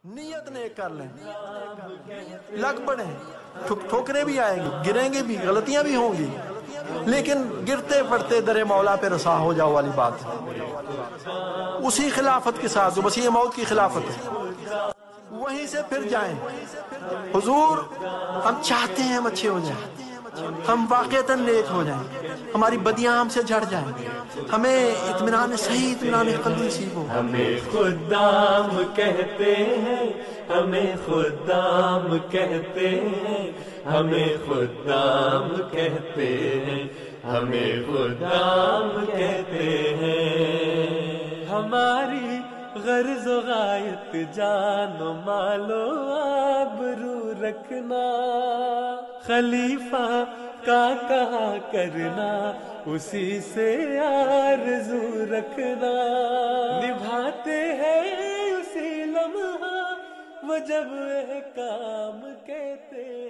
نیت نیک کر لیں، لگ پڑیں، ٹھوکریں بھی آئیں گی، گریں گے بھی، غلطیاں بھی ہوں گی، لیکن گرتے پڑتے در مولا پہ رسا ہو جاؤ والی بات ہے۔ اسی خلافت کے ساتھ جو مسیح موت کی خلافت ہے، وہیں سے پھر جائیں۔ حضور ہم چاہتے ہیں ہم اچھے ہو جائیں، ہم واقعتاً نیک ہو جائیں، ہماری بدیاں ہم سے جھڑ جائیں، ہمیں اطمینان صحیح اطمینان قلبی نصیب ہو۔ ہمیں خدام کہتے ہیں، ہمیں خدام کہتے ہیں، ہمیں خدام کہتے ہیں، ہمیں خدام کہتے ہیں۔ ہماری غرض و غایت جان و مال و آبرو رکھنا، خلیفہ کا کہا کرنا، اسی سے آرزو رکھنا، نبھاتے ہیں اسی لمحہ وہ جب احکام کہتے